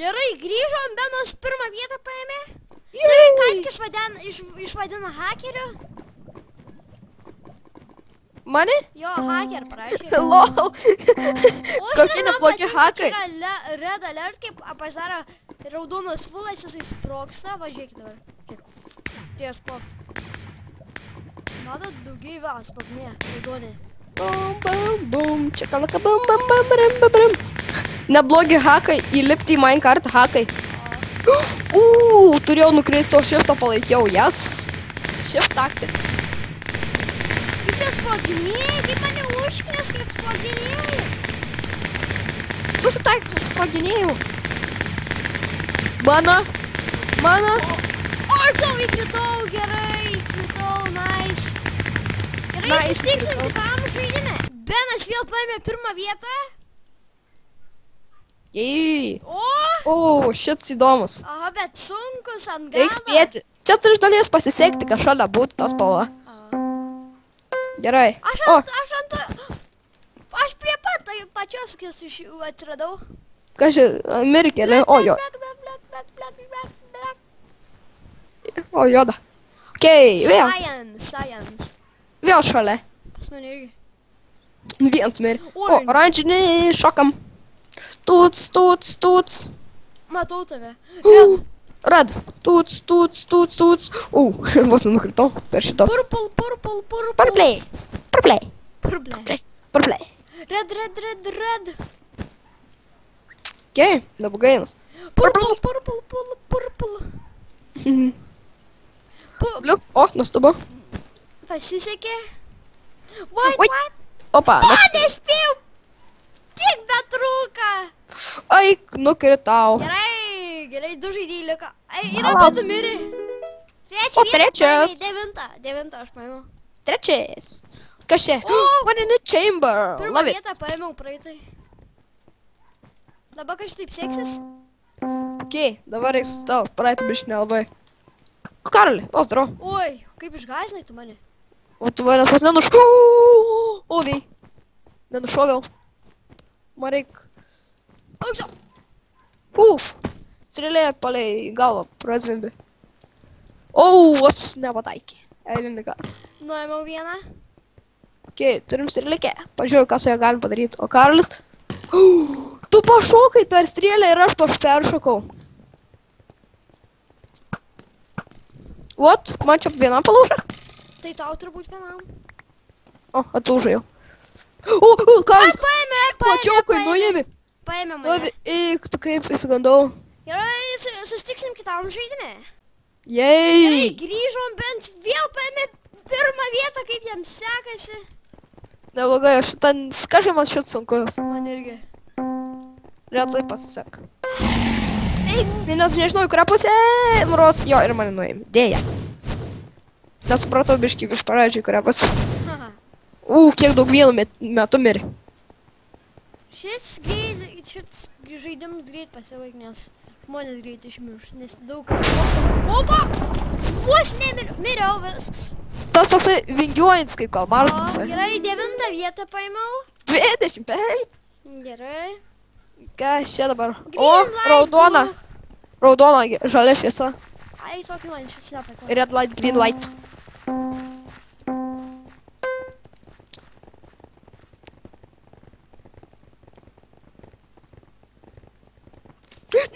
Gerai, grįžom, Benas pirmą vietą paėmė. Ką tik išvadina hakeriu? Mane? Jo, haker parašė. Lol. Kokie neblogi hakai. Čia yra red alert, kaip pasidaro raudonas fulas, jisai sproksta. Važiuokit dabar. Čia sprokti. Matot, daugiai vėl sproknė, raudonė. Bum, bum, bum. Čekalaka, bum, bum, bum, bum, bum, bum. Neblogi hakai, įlipti į Minecraft hakai. Turėjau nukristi, o shift'o palaikiau, jas. Shift taktik. Kaip čia sproginėjai, kaip mane užknės, kaip sproginėjai. Susitaikiu, susproginėjau. Mano. O, čia įkritau, gerai, nice. Gerai, sustiksim kitam žaidime. Benas vėl paėmė pirmą vietą. Jei. O, šits įdomus. Aha, bet sunkus ant galo. Reiks spėti. Čia turi iš dalies pasisekti, kad šalia būtų tas spalva. Gerai. Aš prie pat pačios atsiradau. Kažkai, Amerikelė, o jo. O joda. Okei, vėl. Science. Vėl šalia. Pas mane irgi. Vienas mirė. O, oranžinį šokam. Tuts. Matau tave. Red. Tuts. Vos nenukritau per šito. Purple. Purple. Red. Okei, nebugainas. Purple. Blue. O, nustubu. Pasisekė. White. Opa. Nespėjau. Tik betrūka. Ai, nukritau. Gerai, du žaidėjai liko. Ir apie du mirė. Trečias. Devintą aš paėmiau. Trečias. Kas čia? One in the chamber. Pirmą vietą paėmiau praeitai. Dabar kažkaip seksis. Okei, dabar reiks tau. Praeitą biškį nelabai. Karoli, ostro. Oi, kaip išgąsdinai tu mane. O tu manęs pas nenušoviau. O, vei. Nenušoviau. Man reik. Aukščiau. Strėlė palei galvą, prazvimbi. Vos nepataikė. Eilinį kartą. Nuėmiau vieną. Okei, turim strėlikę. Pažiūrėjau, ką su ją galim padaryti. O Karolis. Tu pašokai per strėlę ir aš peršokau. What? Man čia viena palūža? Tai tau turbūt vienam. O, atlūža jau. Karolis. Pačiau, kai nuėmė. Paėmė mane. Eik, tu kaip įsigandau. Gerai, sustiksim kitam žaidime. Jei. Gerai, grįžom, bent vėl paėmė pirmą vietą, kaip jam sekasi. Neblogai, aš ten skažai man šit sunkus. Man irgi. Retai pasisek. Eik, nes nežinau, į kurią pusę. Maros, jo, ir mane nuėmė. Dėja. Nesupratau biškį iš pradžių, į kurią pusę. Kiek daug vienu metu mirė. Šis žaidimas greit pasivaik, nes žmonės greit išmirš, nes daug kas... Opa! Vos nemiriau viskas. Tas toksai vingiuojantis kaip kalmaras toksai. Gerai, 9 vietą paėmiau. 25. Gerai. Kas čia dabar? O, raudona. Raudona, žalia šviesa. Ai, tokį man šis nepatiko. Red light, green light.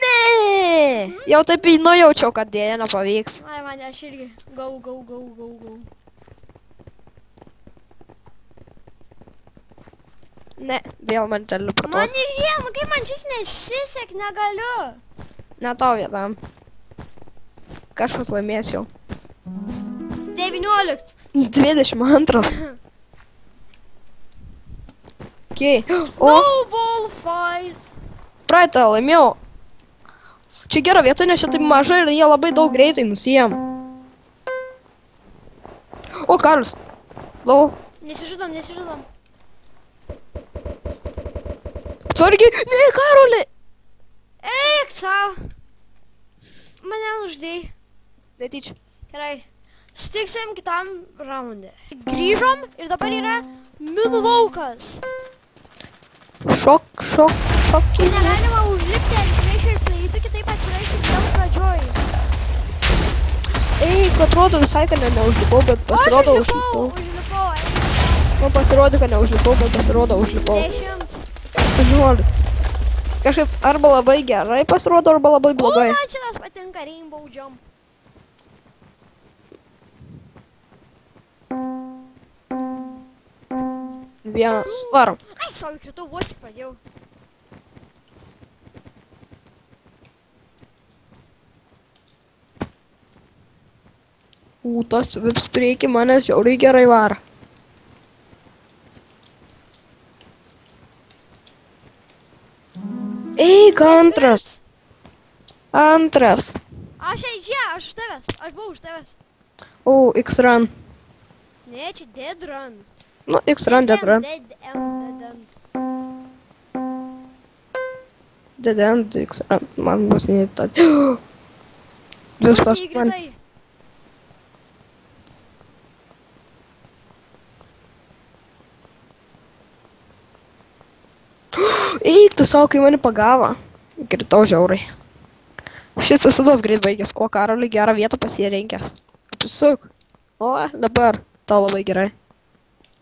Ne! Jau taip nujaučiau, kad dėja nepavyks. Ai, man aš irgi. Go. Ne, vėl man teleportuos. Man į vieną, kaip man šis nesisek, negaliu. Ne tau vienam. Kažkas laimės jau. 19. 22. Okei. Snowball fight. Praeitą laimėjau. Čia gera vieta, nes čia taip mažai ir jie labai daug greitai nusijam. O, Karolis. Lau. Nesižudom. Atsargiai. Ne, Karoli. Eik, tau. Mane uždėjai. Netyčia. Gerai. Sutiksim kitam raunde. Grįžom ir dabar yra minų laukas. Šok. Negalima užlipti ant priešo ir plėti Atrodo visai, kad neužlipau, bet pasirodo užlipau. Užlipau, Man pasirodė, kad neužlipau, bet pasirodo užlipau. 10. 18. Kažkaip arba labai gerai pasirodo, arba labai O, blogai. man šitas patinka Rainbow Jump. Vienas. Varom. Ai, savo įkritau, vos tik pradėjau. Tas vips prieki manęs žiauriai gerai varo. Eik, antras. Antras. Aš čia, aš už tavęs. Aš buvau už tavęs. O, X-Run. Ne, čia Dead Run. Nu, X-Run, Dead Run. Dead End, X-Run. Man bus ne tad. Viskas man. Eik, tu savo, kai mane pagavo. Kritau žiaurai. Šis visados greit baigęs. O, Karoliui gerą vietą pasirinkęs. Apsisuk. O, dabar. Tau labai gerai.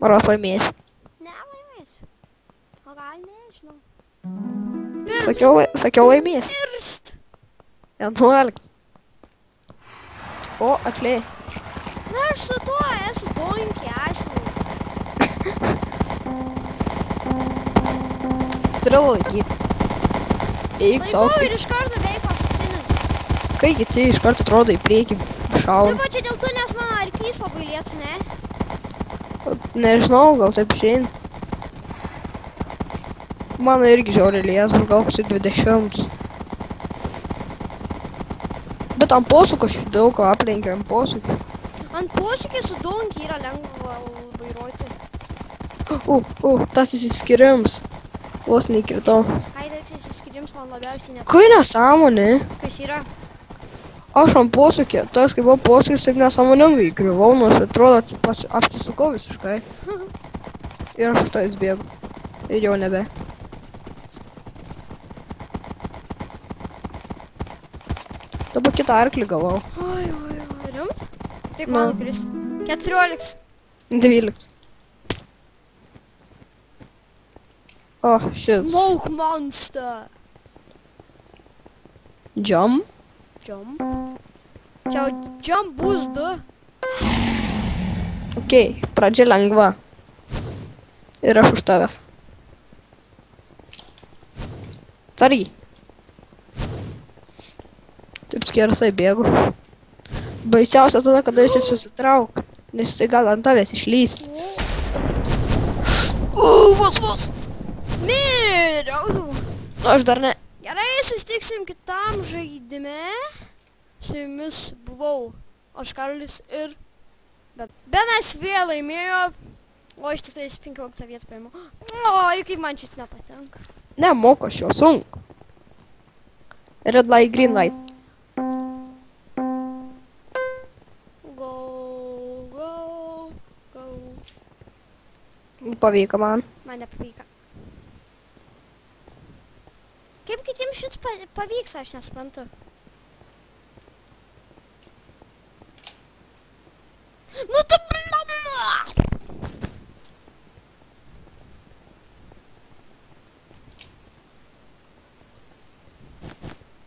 Maros laimės. Ne, laimėsiu. O gal nežinau. Sakiau laimės. Pirst. 11. O, akliai. Na, aš su tuo esu donkį asmenį. Strilą laikyti. Eik, tau. Laikau ir iš karto beveik paskutinis. Kai kiti iš karto atrodo į priekį. Šalam. Taip, čia dėl to, nes mano arklys labai liets, ne? Nežinau, gal taip šiandien. Mano irgi žiauriai liets, gal pusė 20. Bet ant posūkio aš daug ką aplenkiu ant posūkio. Ant posūkio su donkį yra lengva vairuoti. Tas įsiskirims. Vos neįkritau. Ai, tas įsiskirims man labiausiai net. Kai nesąmonė. Kas yra? Aš ant posūkio, tas kai buvo posūkis, taip nesąmoningai įkrivau, nors atrodo apsisukau visiškai. Ir aš už to įsbėgu. Ir jau nebe. Dabar kitą arklį gavau. Oi, rimt? Reik man nukrist. 14. 12. O, šis. Smoke Monster. Jump. Jump. Čia jump bus 2. Okei, pradžia lengva. Ir aš už tavęs. Tsargi. Taip skersai bėgu. Baisiausia tada, kada jis susitrauk. Nes jisai gal ant tavęs išlys. Vos. Miriau. Aš dar ne. Gerai, susitiksim kitam žaidime. Su jumis buvau aš Karolis ir Benas vėl laimėjo. O aš tik tais 15 vietą paėmiau. Oi, kaip man šis nepatinka. Nemoku aš jo sunku. Red light, green light. Go. Pavyko man. Man nepavyko. Kaip kitiems šis pavyks, aš nesuprantu. Nu tu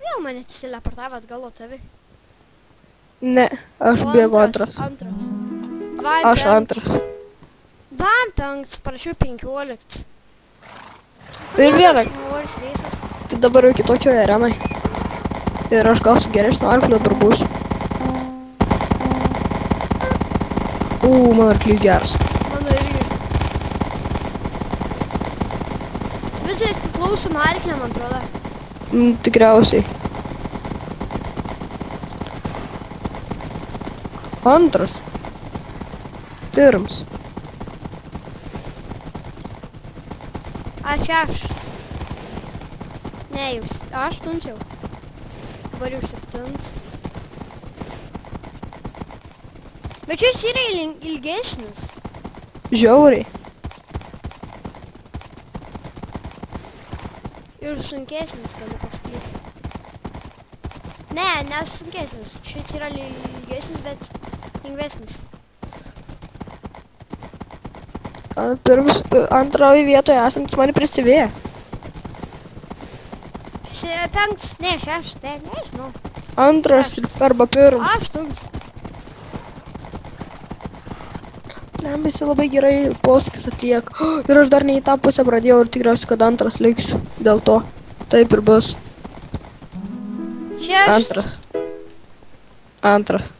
Vėl mane teleportavo atgal tavi. Ne, aš bėgu antras. Aš antras. 25, parašiau 15. Ir vieną. Tai dabar jau kitokio arenai. Ir aš gal su geresnio arklio dabar būsiu. Mano arklys geras. Mano irgi. Visai priklauso nuo arklio, man atrodo. Tikriausiai. Antras. Pirmas. Aš 6. Ne, jau 8 jau. Dabar jau 7. Bet šis yra ilgesnis. Žiauriai. Ir sunkesnis, galiu pasakyti. Ne, nesunkesnis. Šis yra ilgesnis, bet lengvesnis. Pirmas, antroji vietoje esantis mane prisivėję. Penktas, ne, šeštas, nežinau. Antras arba pirmas. Aštuntas. Ne, visi labai gerai posūkius atlieka. Ir aš dar ne į tą pusę pradėjau ir tikriausiai, kad antras liksiu. Dėl to. Taip ir bus. Šeštas. Antras.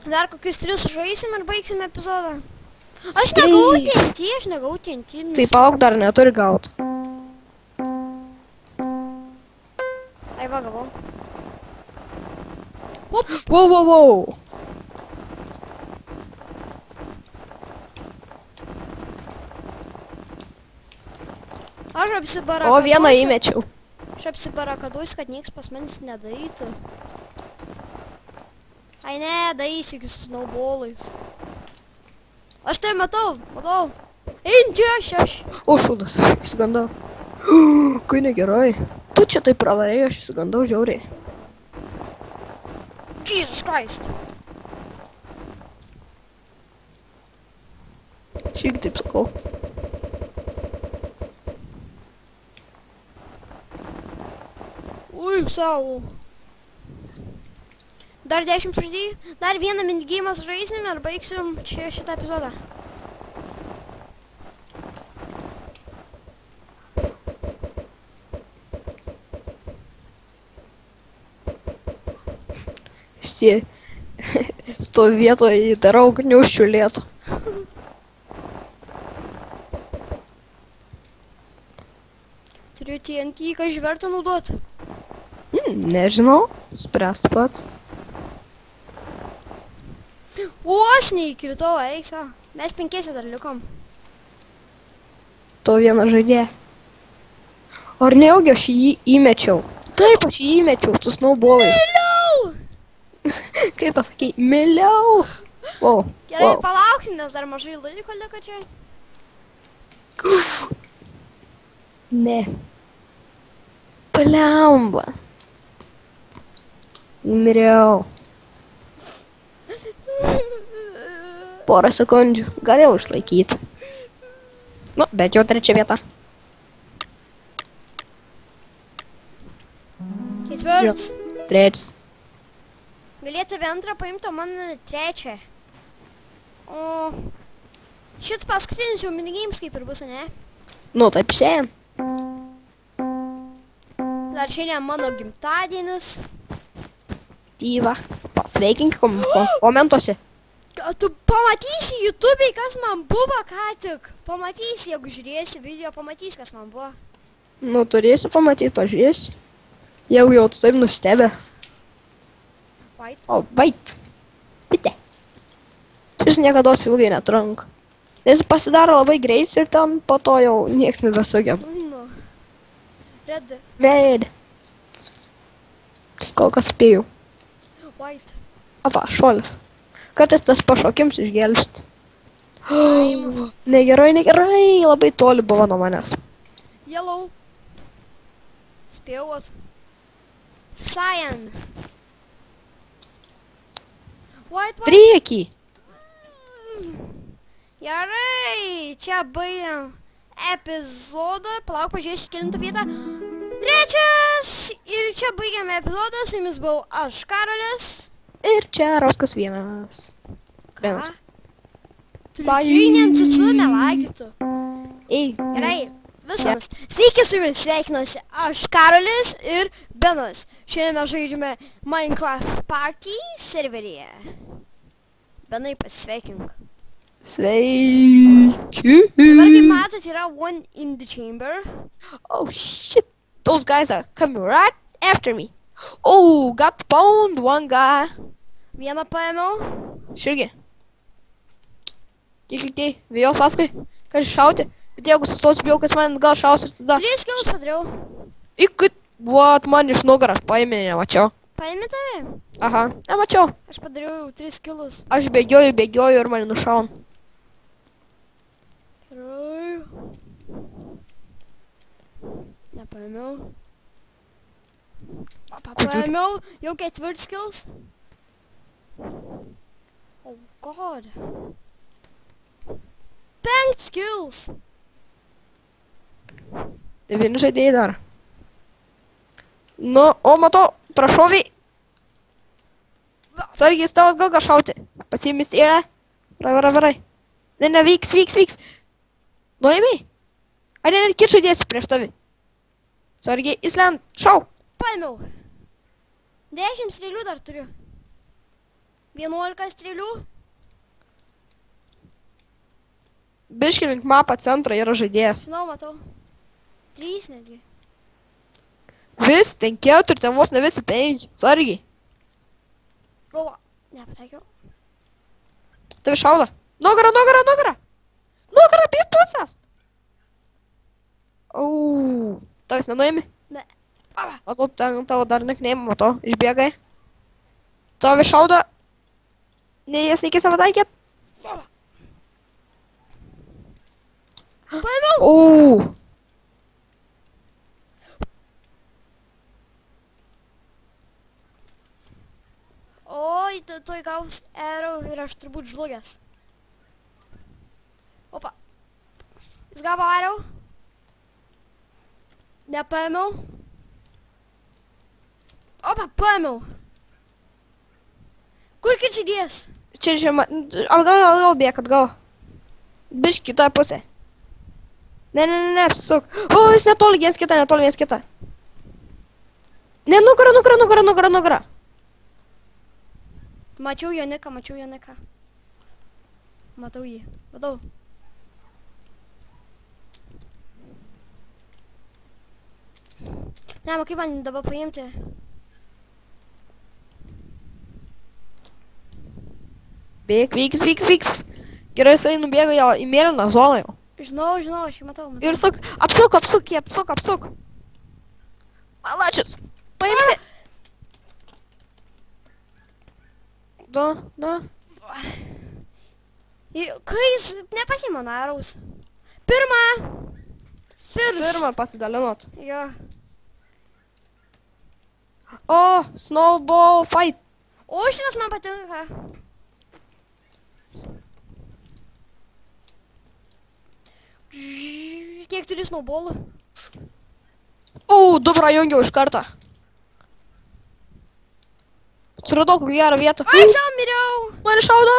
Dar kokius 3 žaisim ir baigsim epizodą. Aš negau TNT. Tai palauk, dar neturi gaut. Ai, va, gavau. Wow. Aš apsibarakaduosiu. O, vieną įmečiau. Aš apsibarakaduosiu, kad nieks pas manis nedarytų. Ai, ne, darysiu iki su snowballais. Aš tai matau. Eini, aš. O, šuldas, įsigandau. Kai negerai. Tu čia taip pravarėjai, aš įsigandau žiauriai. Jesus Christ. Šiek taip sakau. Ui, savo. Dar 10 žaidėjų. Dar vieną minigėjimas žaisim ir baigsim šitą epizodą. Stovi vietoje darau gniauščių lietų. Turiu TNT, ką žvertą naudoti. Nežinau, spręst pats. O, aš neįkritau, eik savo. Mes 5 dar likom. To vieną žaidėją. Ar neaugi aš jį įmečiau? Taip, aš jį įmečiau su snowballais. Miliau! Kaip pasakai, miliau! Wow. Gerai, palauksim, nes dar mažai laiko liko čia. Ne. Paliamba. Miriau. Porą sekundžių. Galėjau išlaikyti. Nu, bet jau 3 vieta. 4. 3. Galėtų 2 paimti, o man 3. O šits paskutinis jau minigames kaip ir bus, ne? Nu, taip šiandien. Dar šiandien mano gimtadienis. Tyva. Pasveikink komentuose. Tu pamatysi YouTube'ai, kas man buvo ką tik. Pamatysi, jeigu žiūrėsi video, pamatysi, kas man buvo. Nu, turėsiu pamatyti, pažiūrėsiu. Jau tu taip nustebęs. White. O, bait. Pite. Jis niekados ilgai netrunka. Jis pasidaro labai greit ir ten po to jau nieks nebesugeba. Nu. Red. Red. Kol kas spėjau. White. Ava, šuolis. Kartais tas pašokims išgelbsti. Lime. Negerai, labai toli buvo nuo manęs. Yellow. Spėjau. Cyan. White. Priekį. Gerai, čia baigiam epizodą. Palauk, pažiūrėsiu kelintą vietą. 3. Ir čia baigiam epizodą. Su jumis buvau aš, Karolis. Ir čia Roskas 1. Vienas. Šiandien cicu nelagytų. Ei. Gerai, visomis. Sveiki, su jumis sveikinuosi aš, Karolis ir Benas. Šiandien mes žaidžiame Minecraft Party serveryje. Benai, pasisveikink. Sveiki. Dabar kaip matot, yra one in the chamber. Oh shit. Those guys are coming right after me. Oh, got pwned one guy. Vieną paėmiau. Širgi. Tik, vėjau paskui. Kad šauti. Bet jeigu sustosiu, bijau, kas man gal šaus ir tada. 3 kilus padariau. Iki, what, man iš nugaras paėmė, nemačiau. Paėmė tave? Aha, nemačiau. Aš padariau 3 kilus. Aš bėgioju ir mane nušaun. Gerai. Nepaėmiau. Žodžiu. Paėmiau, jau 4 skills. Oh god. 5 skills. 9 žaidėjai dar. Nu, o matau, prašoviai. Sargiai, tau atgal ką šauti. Pasiimi strėlę. Varai. Ne, vyks. Nuėmei? Ar ne, kit žaidėsiu prieš tavi. Sargiai, Island, šau. Paėmiau. 10 strėlių dar turiu. 11 strėlių. Biškilink mapą centrą yra žaidėjas. Žinau, matau. 3 netgi. Vis, ten 4, ten vos ne visi 5. Sargiai. Galva. Nepataikiau. Tavi šauda. Nugara. Nugara, apie pusės. Au. Tavęs nenuėmi? Ne. O tu ten tavo dar nekneimą, matau. Išbėgai. Tavi šauda. Ne, jas neikės nepataikėt. Paėmiau. Au. Oi, tuoj gaus arrow ir aš turbūt žlugęs. Opa. Jis gavo arrow. Nepaėmiau. Opa, paėmiau. Kur kit žaidėjas? Čia žema. Atgal bėk, atgal. Biški, toje pusė. Ne, apsisuk. O, jis netoli viens kitą. Ne, nugara. Mačiau Joniką. Matau jį. Ne, kaip man dabar paimti? Bėk, vyks. Gerai, jisai nubėgo jo į mėlyną zoną jau. Žinau, aš jį matau. Ir apsuk. Malačius. Paimsi. Na. Kai jis nepasima naraus. Pirmą pasidalinot. Jo. O, snowball fight. O, šitas man patinka. Kiek turi snowballų? O, 2 prajungiau iš karto. Atsiradau kokią gerą vietą. Ai, savo miriau. Mane šauda.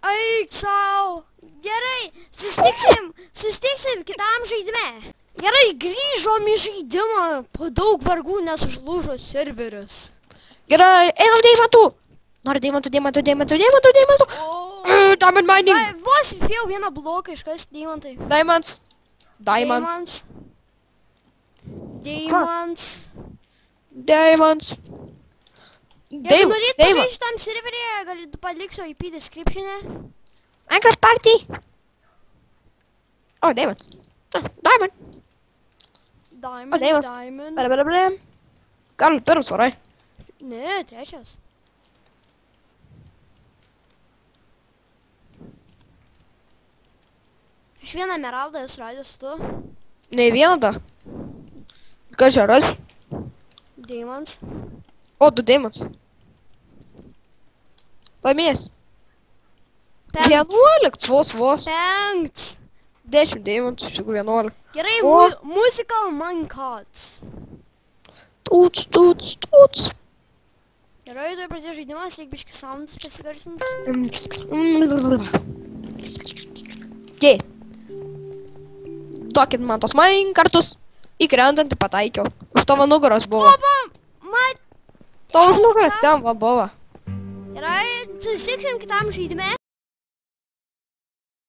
Eik sau. Gerai, susitiksim kitam žaidime. Gerai, grįžom į žaidimą. Po daug vargų, nes užlūžo serveris. Gerai, einam deimantų. Noriu deimantų. Diamond mining. Vos spėjau vieną bloką iškasti deimantai. Diamonds. Jeigu norit pažaisti šitam serverėje, galit paliksiu IP description'e. Minecraft party. O, diamonds. Diamond. Diamond. Gal pirmas varai. Ne, trečias. Aš vieną emeraldą esu radęs tu. Ne vieną dar. Ką čia ras? Diamonds. O, 2 diamonds. Laimės. 11, vos. 10 diamonds, iš tikrųjų 11. Gerai, musical minecarts. Tuts. Gerai, tuoj prasidėjo žaidimas, reik biškį soundus pasigarsint. Duokit man tos minecartus. Įkrentantį pataikiau. Už tavo nugaros buvo. Tavo už nugaros ten va buvo. Gerai, susitiksim kitam žaidime.